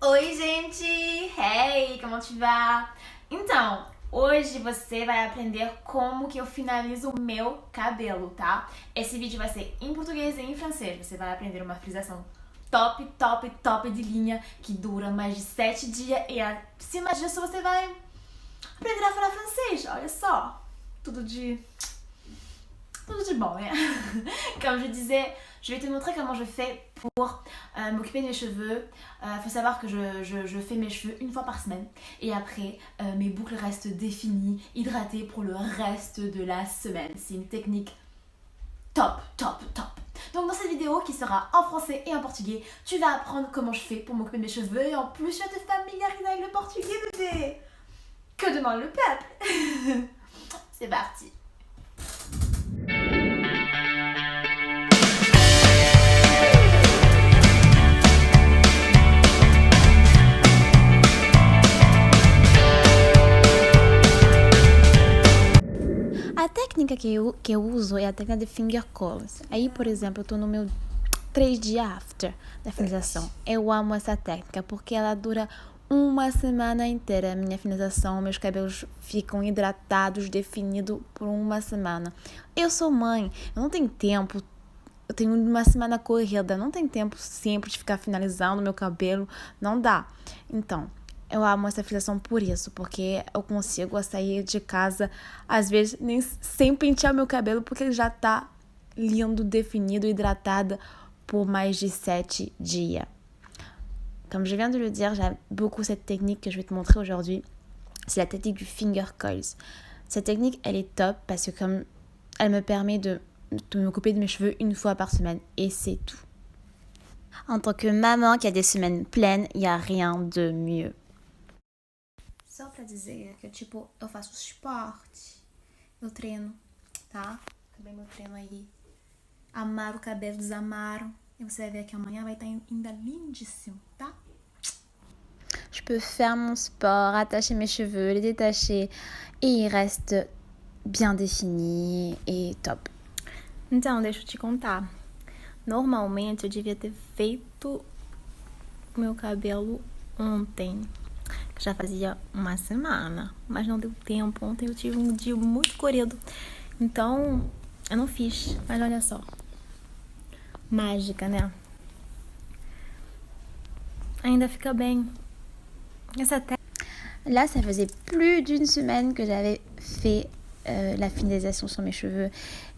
Oi, gente! Hey, como tu vai? Então, hoje você vai aprender como que eu finalizo o meu cabelo, tá? Esse vídeo vai ser em português e em francês. Você vai aprender uma frisação top, top, top de linha que dura mais de 7 dias e acima disso você vai aprender a falar francês. Olha só, tudo de bon, hein? Comme je disais, je vais te montrer comment je fais pour m'occuper de mes cheveux. Faut savoir que je fais mes cheveux une fois par semaine. Et après, mes boucles restent définies, hydratées pour le reste de la semaine. C'est une technique top, top, top. Donc dans cette vidéo qui sera en français et en portugais, tu vas apprendre comment je fais pour m'occuper de mes cheveux. Et en plus, tu vas te familiariser avec le portugais, bébé. Que demande le peuple? C'est parti. A técnica que eu uso é a técnica de finger curls. Aí, por exemplo, eu tô no meu 3 dias after da finalização. Eu amo essa técnica porque ela dura uma semana inteira. Minha finalização, meus cabelos ficam hidratados, definidos por uma semana. Eu sou mãe, eu não tenho tempo. Eu tenho uma semana corrida, não tem tempo sempre de ficar finalizando meu cabelo, não dá. Então, eu amo essa finalização por isso, porque eu consigo sair de casa, às vezes, nem sem pentear meu cabelo, porque ele já tá lindo, definido, hidratado pour mais de 7 dias. Comme je viens de le dire, j'aime beaucoup cette technique que je vais te montrer aujourd'hui. C'est la technique du finger curls. Cette technique, elle est top parce que comme elle me permet de m'occuper de mes cheveux une fois par semaine et c'est tout. En tant que maman qui a des semaines pleines, il n'y a rien de mieux. Só pra dizer que, tipo, eu faço esporte, eu treino, tá? Acabei meu treino aí. Amaro o cabelo, desamaro. E você vai ver que amanhã vai estar ainda lindíssimo, tá? Je peux faire mon sport, attacher mes cheveux, les détacher et ils restent bien définis et top. Então, deixa eu te contar. Normalmente eu devia ter feito meu cabelo ontem. Já fazia uma semana, mas não deu tempo. Ontem eu tive um dia muito corrido, então eu não fiz. Mas olha só, mágica, né? Ainda fica bem. Là, ça faisait plus d'une semaine que j'avais fait la finalisation sur mes cheveux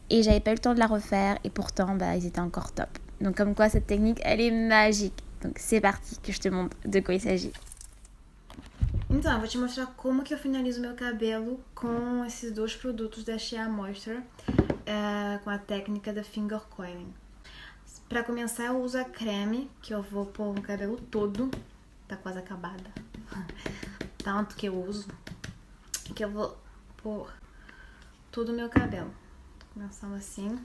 et j'avais pas eu le temps de la refaire et pourtant, ils étaient encore top. Donc comme quoi, cette technique, elle est magique. Donc c'est parti, que je te montre de quoi il s'agit. Então, eu vou te mostrar como que eu finalizo meu cabelo com esses dois produtos da Shea Moisture, com a técnica da finger coiling. Pra começar, eu uso a creme, que eu vou pôr no cabelo todo. Tá quase acabada. Tanto que eu uso, que eu vou pôr todo o meu cabelo. Começando assim.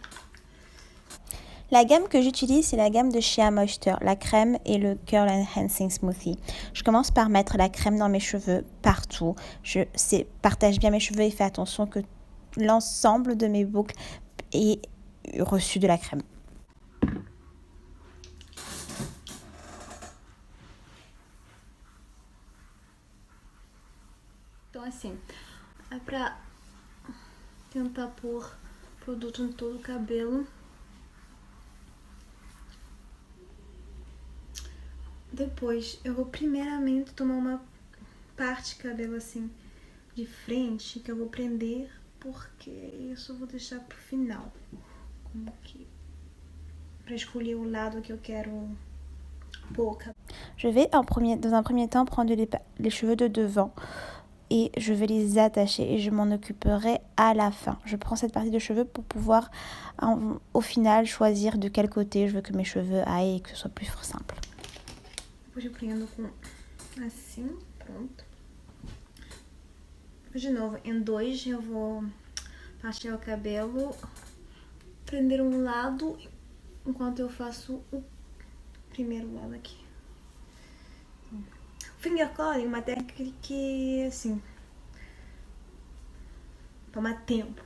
La gamme que j'utilise, c'est la gamme de Shea Moisture, la crème et le Curl Enhancing Smoothie. Je commence par mettre la crème dans mes cheveux partout. Partage bien mes cheveux et fais attention que l'ensemble de mes boucles ait reçu de la crème. Então assim, é pra tentar pôr produto em todo o cabelo. Depois, eu vou primeiramente tomar uma parte de cabelo assim de frente, que eu vou prender, porque isso eu vou deixar pro final. Como que... Pra escolher o lado que eu quero pôr. Je vais dans un premier temps prendre les cheveux de devant et je vais les attacher et je m'en occuperai à la fin. Je prends cette partie de cheveux pour pouvoir au final choisir de quel côté je veux que mes cheveux aillent et que ce soit plus simple. Depois eu prendo com assim, pronto. De novo, em dois eu vou partir o cabelo, prender um lado enquanto eu faço o primeiro lado aqui. Finger curling é uma técnica que, assim, toma tempo,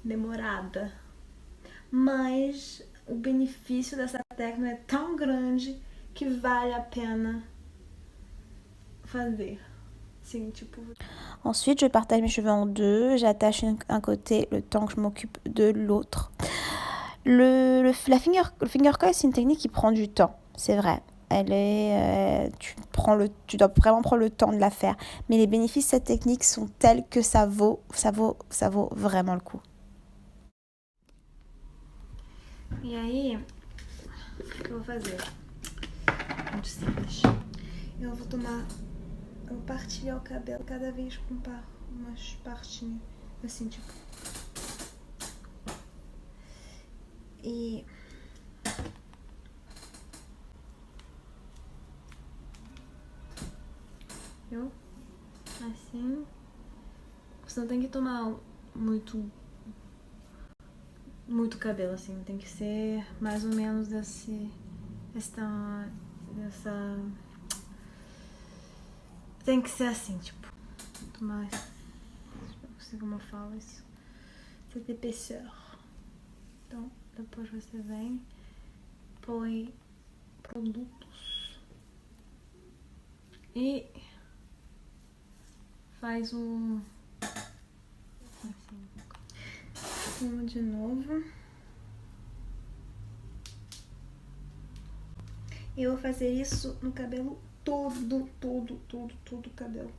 demorada, mas o benefício dessa técnica é tão grande que vale a pena fazer. Sim, tipo... Ensuite, je partage mes cheveux en deux. J'attache un côté le temps que je m'occupe de l'autre. Le finger coil, c'est une technique qui prend du temps, c'est vrai. Tu dois vraiment prendre le temps de la faire. Mais les bénéfices de cette technique sont tels que ça vaut vraiment le coup. E aí, o que eu vou fazer? Muito simples. Eu vou partilhar o cabelo cada vez com umas partinhas, assim, tipo. E... Viu? Assim. Você não tem que tomar muito cabelo, assim. Tem que ser mais ou menos dessa... Tem que ser assim, tipo. Tomar... Não sei como eu falo isso. Cette épaisseur. Então, depois você vem, põe produtos e faz assim. Vamos de novo. E eu vou fazer isso no cabelo todo o cabelo.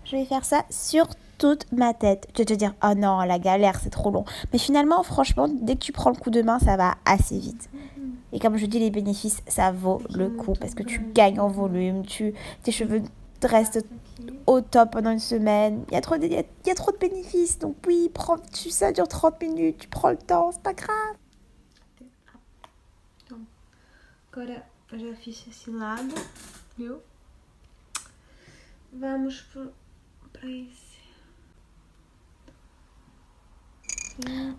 Je vais faire ça sur toute ma tête. Tu vas te dire, oh non, la galère, c'est trop long. Mais finalement, franchement, dès que tu prends le coup de main, ça va assez vite. Et comme je dis, les bénéfices, ça vaut le coup parce que tu gagnes en volume, tes cheveux restent au top pendant une semaine. Il y a trop de bénéfices. Donc oui, ça dure 30 minutes, tu prends le temps, c'est pas grave. Então, agora eu já fiz esse lado, viu? Vamos pra esse.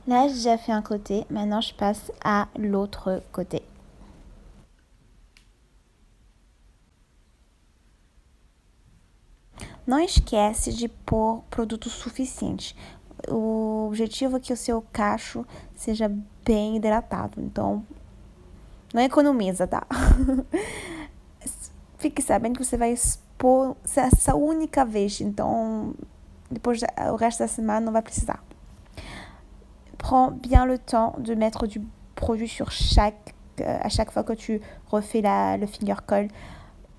Là, j'ai déjà fait un côté. Maintenant, je passe à l'autre côté. Não esquece de pôr produto suficiente. O objetivo é que o seu cacho seja bem hidratado. Então, não economiza, tá? Fique sabendo que você vai expor essa única vez. Então, depois, o resto da semana, não vai precisar. Prends bien le temps de mettre du produit sur à chaque fois que tu refais le finger coil.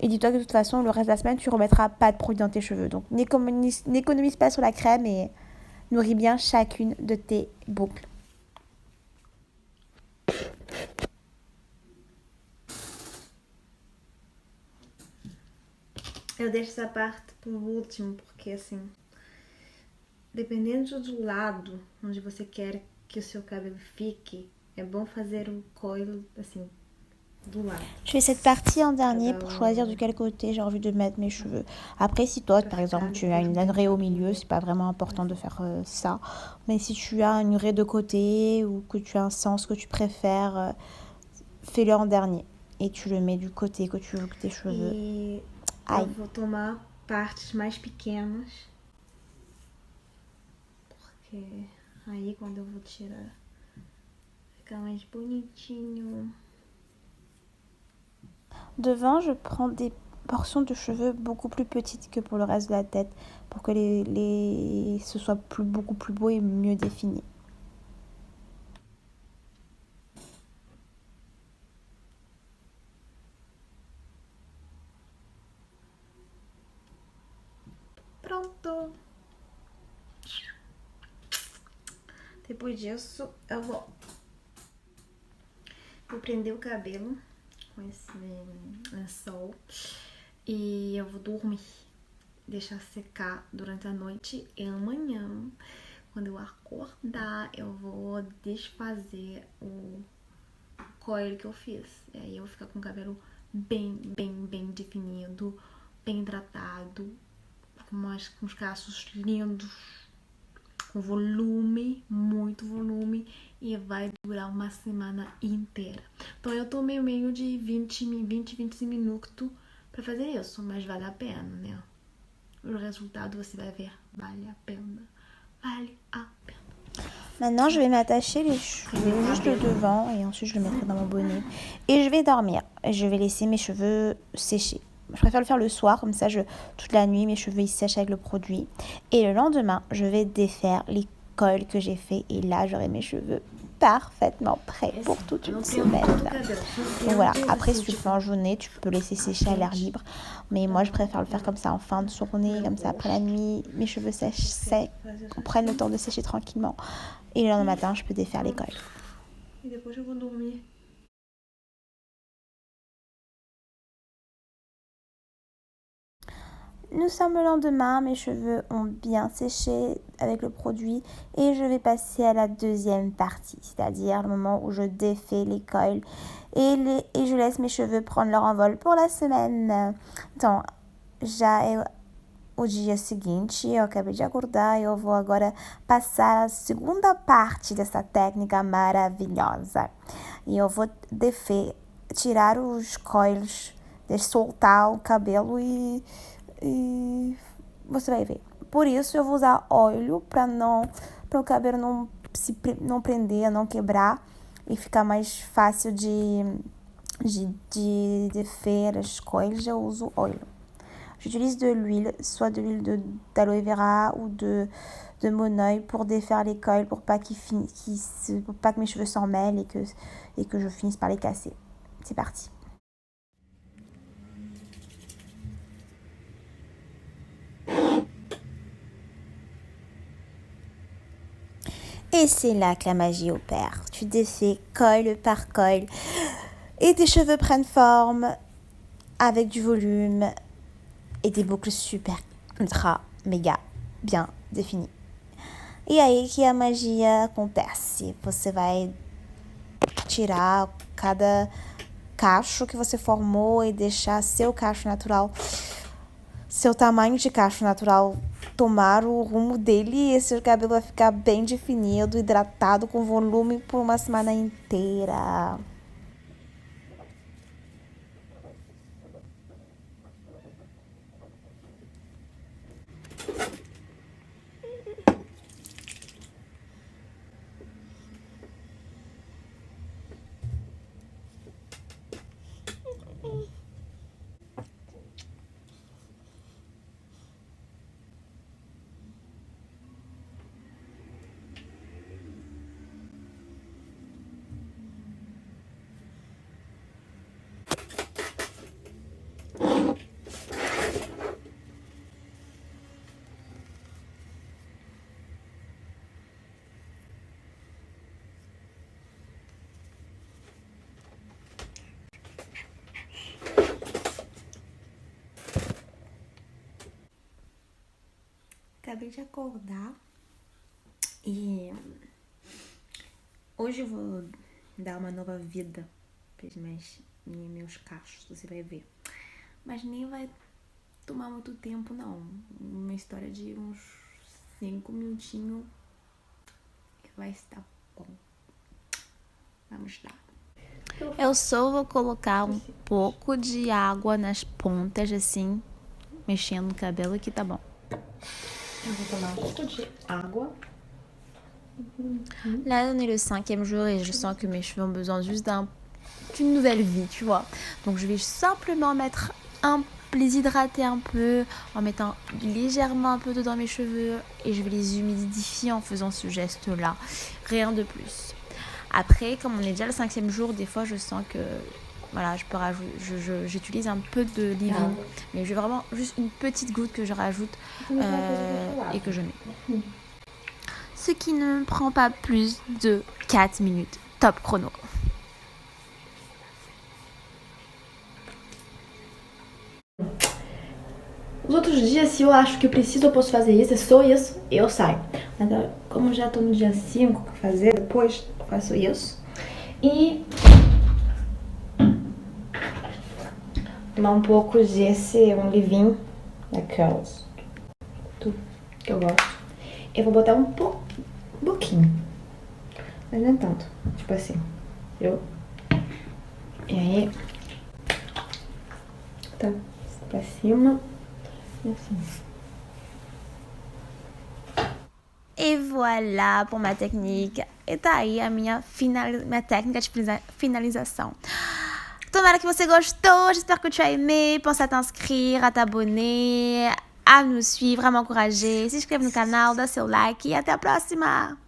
Et dis-toi que de toute façon, le reste de la semaine, tu ne remettras pas de produit dans tes cheveux. Donc, n'économise pas sur la crème et nourris bien chacune de tes boucles. Eu deixo essa parte por último, porque assim, dependendo do lado onde você quer que o seu cabelo fique, é bom fazer o coil assim, do lado. Je fais cette partie en dernier pour choisir de quel côté j'ai envie de mettre mes cheveux. Après, si toi, par exemple, tu as une raie au milieu, c'est pas vraiment important de faire ça. Mais si tu as une raie de côté ou que tu as un sens que tu préfères, fais-le en dernier. Et tu le mets du côté que tu veux que tes cheveux. E eu vou tomar partes mais pequenas, porque aí quando eu vou tirar, fica mais bonitinho. Devant, je prends des portions de cheveux beaucoup plus petites que pour le reste de la tête, pour que ce soit beaucoup plus beau et mieux défini. Pronto! Depois disso, eu vou prender o cabelo com esse lençol e eu vou dormir, deixar secar durante a noite e amanhã, quando eu acordar, eu vou desfazer o coil que eu fiz. E aí eu vou ficar com o cabelo bem definido, bem hidratado, com os cachos lindos, com volume, muito volume, e vai durar uma semana inteira. Então eu tomei meio de 25 minutos para fazer isso, mas vale a pena, né? O resultado você vai ver, vale a pena. Vale a pena. Maintenant, je vais m'attacher les cheveux, juste le devant, et ensuite je le mettrai dans mon bonnet. Et je vais dormir. Et je vais laisser mes cheveux sécher. Je préfère le faire le soir, comme ça, toute la nuit, mes cheveux ils sèchent avec le produit. Et le lendemain, je vais défaire les coils que j'ai fait. Et là, j'aurai mes cheveux parfaitement prêts pour toute une semaine. Donc voilà, après, si tu le fais en journée, tu peux laisser sécher à l'air libre. Mais moi, je préfère le faire comme ça en fin de journée, comme ça, après la nuit, mes cheveux sèchent secs, qu'on prenne le temps de sécher tranquillement. Et le lendemain matin, je peux défaire les coils. Et depois eu vou dormir. Nous sommes le lendemain, mes cheveux ont bien séché avec le produit et je vais passer à la deuxième partie, c'est-à-dire le moment où je défais les coils et je laisse mes cheveux prendre leur envol pour la semaine. Então, já é o dia seguinte, eu acabei de acordar e eu vou agora passar a segunda parte dessa técnica maravilhosa. E eu vou tirar os coils, soltar o cabelo e você vai ver. Por isso eu vou usar óleo para o cabelo não prender, não quebrar e ficar mais fácil de défaire as coils. Eu uso óleo. J'utilise de l'huile, soit de l'huile d'aloe vera ou de mon oeil pour défaire les coils, pour pas que mes cheveux s'en mêlent et que je finisse par les casser. C'est parti. Et c'est là que la magie opère. Tu défais coil par coil et tes cheveux prennent forme avec du volume et des boucles super, ultra, méga bien définies. E aí que a magia acontece. Você vai tirar cada cacho que você formou e deixar seu cacho natural, seu tamanho de cacho natural tomar o rumo dele e esse cabelo vai ficar bem definido, hidratado, com volume por uma semana inteira. Acabei de acordar e hoje eu vou dar uma nova vida para meus cachos, você vai ver. Mas nem vai tomar muito tempo, não. Uma história de uns 5 minutinhos que vai estar bom. Vamos lá. Eu só vou colocar um pouco de água nas pontas, assim, mexendo no cabelo que tá bom. Eu vou tomar un peu de água. Là, on est le 5e jour et je sens que mes cheveux ont besoin juste d'une nouvelle vie, tu vois. Donc, je vais simplement les hydrater un peu en mettant légèrement un peu d'eau dans mes cheveux et je vais les humidifier en faisant ce geste-là. Rien de plus. Après, comme on est déjà le 5e jour, des fois, je sens que voilà, je peux rajouter, j'utilise un peu de leave-in, mais je vais vraiment juste une petite goutte que je rajoute et que je mets. Ce qui ne prend pas plus de 4 minutes. Top chrono. Os outros dias, se eu acho que eu preciso, eu posso fazer isso, é só isso, e eu saio. Mas como eu já tô no dia 5, que fazer depois, eu faço isso. E tomar um pouco desse leave-in, daquelas que eu gosto. Eu vou botar um pouquinho, mas não é tanto, tipo assim, viu? E aí, tá pra cima, e assim. Et voilà pour ma technique. E tá aí a minha técnica de finalização. Tô Tomara que você gostou. J'espère que tu as aimé. Pense à t'inscrire, à t'abonner, à nous suivre, à m'encourager. Se inscreve no canal, dá seu like e até a próxima!